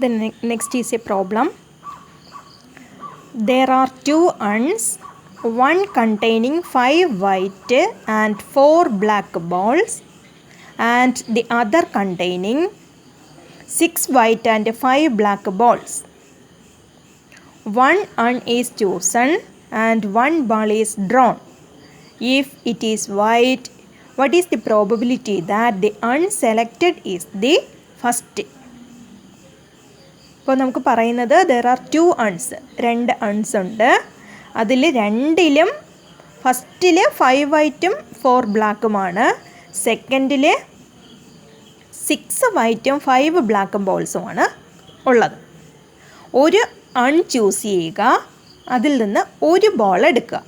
The next is a problem. There are 2 urns, one containing 5 white and 4 black balls, and the other containing 6 white and 5 black balls. One urn is chosen and one ball is drawn. If it is white, what is the probability that the urn selected is the first? ഇപ്പോൾ നമുക്ക് പറയുന്നത് there are 2 urns, 2 urns ഉണ്ട്. അതിൽ രണ്ടിലും ഫസ്റ്റിൽ 5 വൈറ്റും 4 ബ്ലാക്കുമാണ്, സെക്കൻഡിൽ 6 വൈറ്റും 5 ബ്ലാക്കും ബോൾസുമാണ് ഉള്ളത്. ഒരു അൺ ചൂസ് ചെയ്യുക, അതിൽ നിന്ന് ഒരു ബോൾ എടുക്കുക.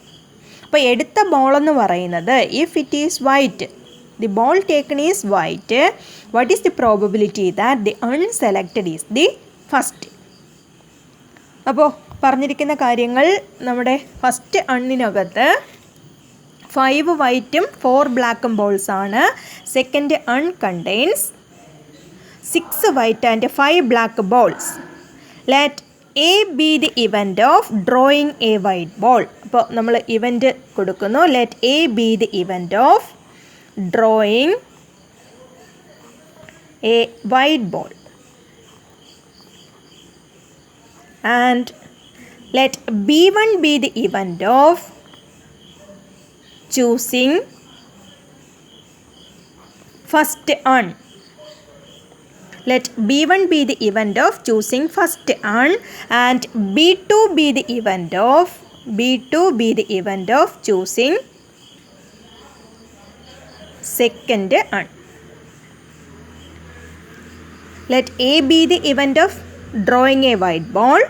അപ്പോൾ എടുത്ത ബോൾ എന്ന് പറയുന്നത് if it is white, the ball taken is white, what is the probability that the unselected is the first? അപ്പോൾ പറഞ്ഞിരിക്കുന്ന കാര്യങ്ങൾ നമ്മുടെ ഫസ്റ്റ് അണ്ണിനകത്ത് 5 വൈറ്റും 4 ബ്ലാക്കും ബോൾസാണ്. Second urn contains 6 white and 5 black balls. Let A be the event of drawing a white ball. അപ്പോൾ നമ്മൾ event കൊടുക്കുന്നു. Let A be the event of drawing a white ball. And let B1 be the event of choosing first urn. Let B1 be the event of choosing first urn and B2 be the event of choosing second urn. Let A be the event of drawing a white ball,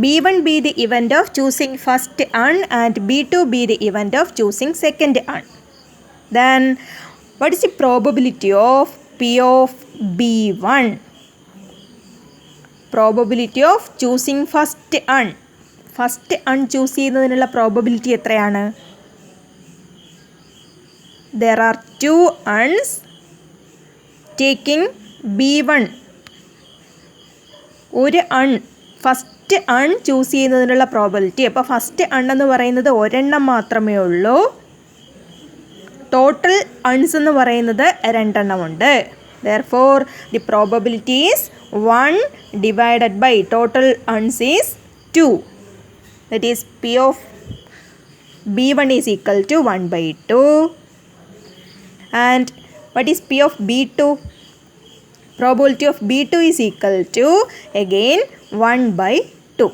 B1 be the event of choosing first urn and B2 be the event of choosing second urn. Then what is the probability of P of B1? Probability of choosing first urn. First urn choose ചെയ്യുന്നതിനുള്ള probability എത്രയാണ്? There are 2 urns taking B1. ഒരു അൺ, first അൺ choose ചെയ്യുന്നതിനുള്ള probability. അപ്പോൾ first അൺ എന്ന് പറയുന്നത് ഒരെണ്ണം മാത്രമേ ഉള്ളൂ. ടോട്ടൽ അൺസ് എന്ന് പറയുന്നത് 2 എണ്ണമുണ്ട്. Therefore the probability is 1 divided by total അൺസ് is 2. That is P of B1 is equal to 1/2. And what is P of B2? Probability of B2 is equal to again 1/2.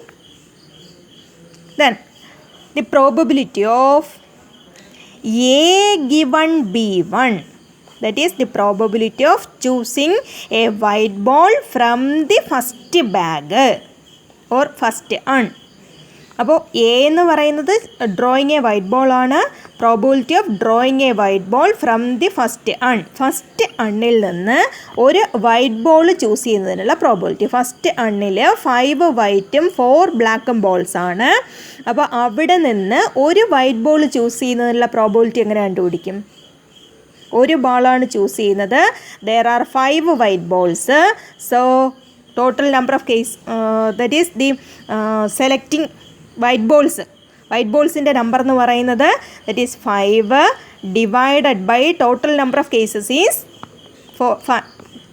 Then the probability of A given B1, that is the probability of choosing a white ball from the first bag or first urn. അപ്പോൾ A എന്ന് പറയുന്നത് drawing a white ball ആണ്. Probability of drawing a white ball from the first urn. First അണ്ണിൽ നിന്ന് ഒരു white ball choose ചെയ്യുന്നതിനുള്ള probability. First അണ്ണിൽ 5 വൈറ്റും 4 ബ്ലാക്കും ബോൾസ് ആണ്. അപ്പോൾ അവിടെ നിന്ന് ഒരു വൈറ്റ് ബോൾ ചൂസ് ചെയ്യുന്നതിനുള്ള പ്രോബബിലിറ്റി എങ്ങനെ കണ്ടുപിടിക്കും? ഒരു ബോളാണ് ചൂസ് ചെയ്യുന്നത്. There are 5 white balls. So total number of case that is the selecting white ബോൾസിൻ്റെ നമ്പർ എന്ന് പറയുന്നത് that is 5 divided by total number of cases is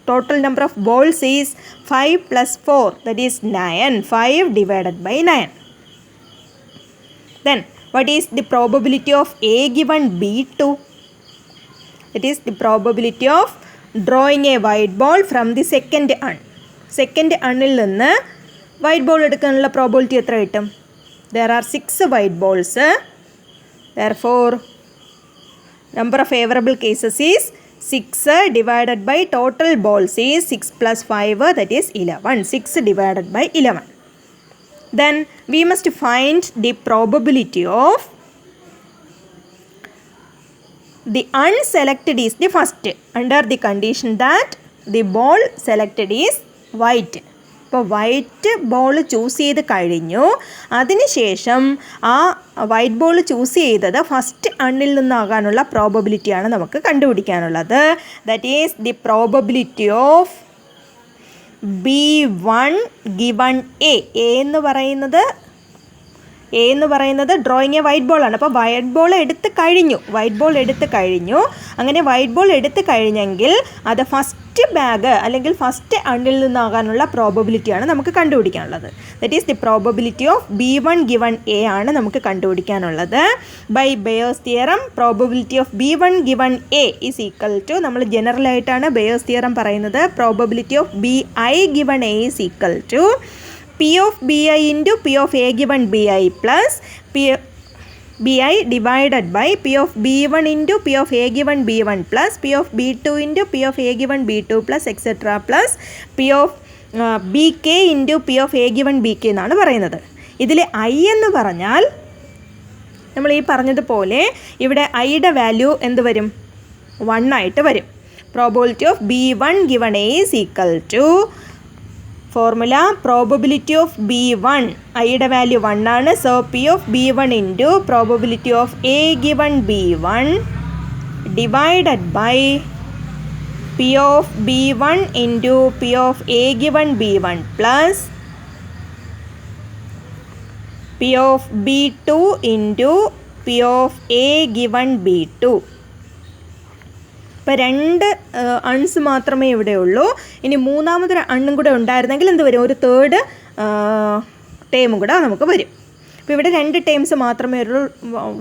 total number of balls is 5 + 4 that is 9. 5 divided by 9. Then what is the probability of A given B2? It is the probability of drawing a white ball from the second urn. Second അണ്ണിൽ നിന്ന് white ball എടുക്കാനുള്ള probability എത്ര കിട്ടും? There are 6 white balls. Therefore number of favorable cases is 6 divided by total balls is 6 + 5 that is 11. 6 divided by 11. Then we must find the probability of the unselected is the first under the condition that the ball selected is white. ഇപ്പോൾ white ball choose ചെയ്ത് കഴിഞ്ഞു, അതിനുശേഷം ആ white ball choose ചെയ്തത് first അണ്ണിൽ നിന്നാകാനുള്ള പ്രോബബിലിറ്റിയാണ് നമുക്ക് കണ്ടുപിടിക്കാനുള്ളത്. That is the probability of B1 given A എന്ന് പറയുന്നത് ഡ്രോയിങ് എ വൈറ്റ് ബോളാണ്. അപ്പോൾ വൈറ്റ് ബോൾ എടുത്ത് കഴിഞ്ഞു. അങ്ങനെ വൈറ്റ് ബോൾ എടുത്ത് കഴിഞ്ഞെങ്കിൽ അത് ഫസ്റ്റ് ബാഗ് അല്ലെങ്കിൽ ഫസ്റ്റ് അണ്ണിൽ നിന്നാകാനുള്ള പ്രോബബിലിറ്റിയാണ് നമുക്ക് കണ്ടുപിടിക്കാനുള്ളത്. That is the probability of B1 given A ആണ് നമുക്ക് കണ്ടുപിടിക്കാനുള്ളത്. By Bayes theorem probability of B1 given A is equal to, നമ്മൾ ജനറലായിട്ടാണ് ബെയേഴ്സ് തിയറം പറയുന്നത്, probability of BI given A is equal to P of BI into P of A given BI plus BI divided by P of B1 into P of A given B1 plus P of B2 into P of A given B2 plus etc. plus P of BK into P of A given BK എന്നാണ് പറയുന്നത്. ഇതിൽ I എന്ന് പറഞ്ഞാൽ നമ്മൾ ഈ പറഞ്ഞതുപോലെ ഇവിടെ ഐയുടെ വാല്യൂ എന്ത് വരും? 1 ആയിട്ട് വരും. Probability of B1 given A is equal to formula probability of B1 ഐയുടെ വാല്യൂ 1 ആണ്. So P of B1 into probability of A given B1 divided by P of B1 into P of A given B1 plus P of B2 into P of A given B2. ഇപ്പോൾ 2 അൺസ് മാത്രമേ ഇവിടെ ഉള്ളൂ. ഇനി മൂന്നാമതൊരു അണ്ണും കൂടെ ഉണ്ടായിരുന്നെങ്കിൽ എന്ത് വരും? ഒരു തേർഡ് ടേമും കൂടെ നമുക്ക് വരും. അപ്പോൾ ഇവിടെ 2 ടേംസ് മാത്രമേ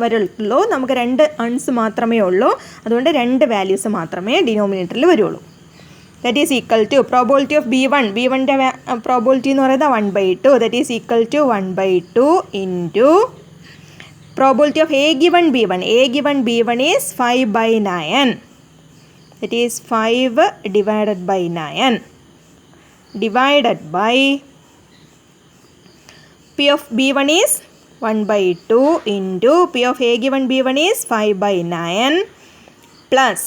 വരുള്ളൂ. നമുക്ക് 2 അൺസ് മാത്രമേ ഉള്ളൂ. അതുകൊണ്ട് 2 വാല്യൂസ് മാത്രമേ ഡിനോമിനേറ്ററിൽ വരുള്ളൂ. That is equal to probability of B1ൻ്റെ പ്രോബബിലിറ്റി എന്ന് പറയുന്നത് 1/2. That is equal to 1/2 into probability of A given B1 is 5/9. That is 5 divided by 9 divided by P of B1 is 1/2 into P of A given B1 is 5/9 plus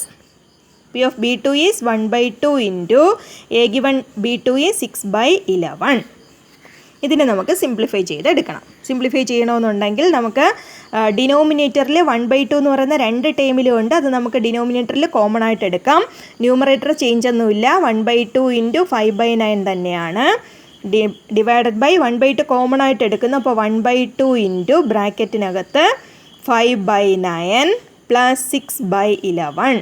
P of B2 is 1/2 into A given B2 is 6/11. ഇതിനെ നമുക്ക് simplify ചെയ്തെടുക്കണം. Simplify ചെയ്യണമെന്നുണ്ടെങ്കിൽ നമുക്ക് ഡിനോമിനേറ്ററിൽ 1/2 എന്ന് പറയുന്ന 2 ടേമിലും ഉണ്ട്. അത് നമുക്ക് ഡിനോമിനേറ്ററിൽ കോമൺ ആയിട്ട് എടുക്കാം. ന്യൂമറേറ്റർ ചേഞ്ച് ഒന്നുമില്ല. 1/2 ഇൻറ്റു 5/9 തന്നെയാണ്. ഡിവൈഡഡ് ബൈ 1/2 കോമൺ ആയിട്ട് എടുക്കുന്നു. അപ്പോൾ 1/2 ഇൻറ്റു ബ്രാക്കറ്റിനകത്ത് 5/9 പ്ലസ് 6/11.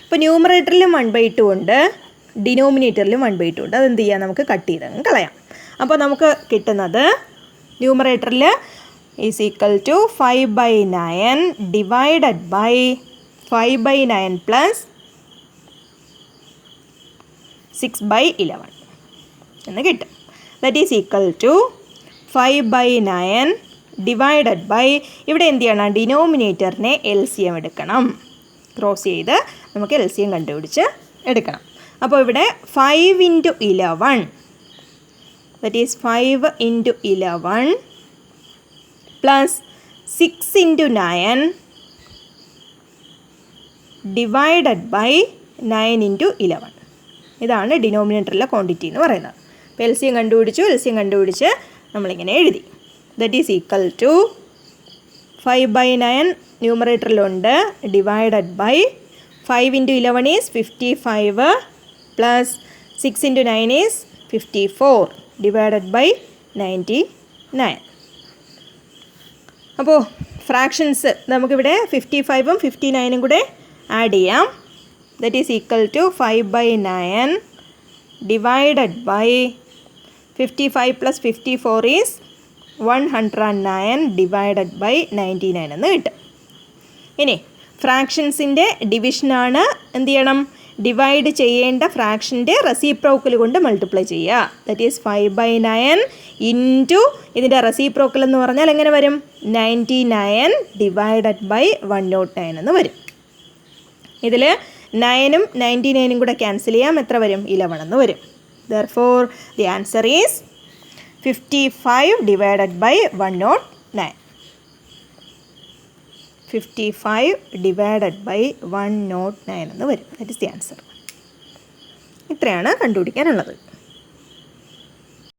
ഇപ്പോൾ ന്യൂമറേറ്ററിലും 1/2 ഉണ്ട്, ഡിനോമിനേറ്ററിലും 1/2 ഉണ്ട്. അതെന്ത് ചെയ്യാം? നമുക്ക് കട്ട് ചെയ്തങ്ങ് കളയാം. അപ്പോൾ നമുക്ക് കിട്ടുന്നത് ന്യൂമറേറ്ററിൽ is equal to 5/9 divided by 5/9 plus 6/11 എന്ന് കിട്ടും. That is equal to 5/9 divided by, ഇവിടെ എന്ത് ചെയ്യണം? ഡിനോമിനേറ്ററിനെ LCM എടുക്കണം. ക്രോസ് ചെയ്ത് നമുക്ക് LCM കണ്ടുപിടിച്ച് എടുക്കണം. അപ്പോൾ ഇവിടെ 5 into 11, that is 5 into 11 plus 6 into 9 divided by 9 into 11. ഇതാണ് ഡിനോമിനേറ്ററിലെ ക്വാണ്ടിറ്റി എന്ന് പറയുന്നത്. അപ്പോൾ LCM കണ്ടുപിടിച്ച് നമ്മളിങ്ങനെ എഴുതി. ദറ്റ് ഈസ് ഈക്വൽ ടു 5/9 ന്യൂമറേറ്ററിലുണ്ട്, divided by 5 into 11 is 55 plus 6 into 9 is 54 divided by 99. അപ്പോൾ ഫ്രാക്ഷൻസ് നമുക്കിവിടെ 55ഉം 59ഉം കൂടെ ആഡ് ചെയ്യാം. That is equal to 5/9 divided by 55 plus 54 is 109 divided by 99 എന്ന് കിട്ടും. ഇനി ഫ്രാക്ഷൻസിൻ്റെ ഡിവിഷനാണ്. എന്ത് ചെയ്യണം? ഡിവൈഡ് ചെയ്യേണ്ട ഫ്രാക്ഷൻ്റെ റെസിപ്രോക്കൽ കൊണ്ട് മൾട്ടിപ്ലൈ ചെയ്യുക. ദറ്റ് ഈസ് 5/9 ഇൻറ്റു ഇതിൻ്റെ റെസിപ്രോക്കൽ എന്ന് പറഞ്ഞാൽ എങ്ങനെ വരും? 99 ഡിവൈഡഡ് ബൈ 109 എന്ന് വരും. ഇതിൽ 9ഉം 99ഉം കൂടെ ക്യാൻസൽ ചെയ്യാം. എത്ര വരും? 11 എന്ന് വരും. Therefore the answer is 55 divided by 109. 55 divided by 109 എന്ന് വരും. That is the answer. ഇത്രയാണ് കണ്ടുപിടിക്കാനുള്ളത്.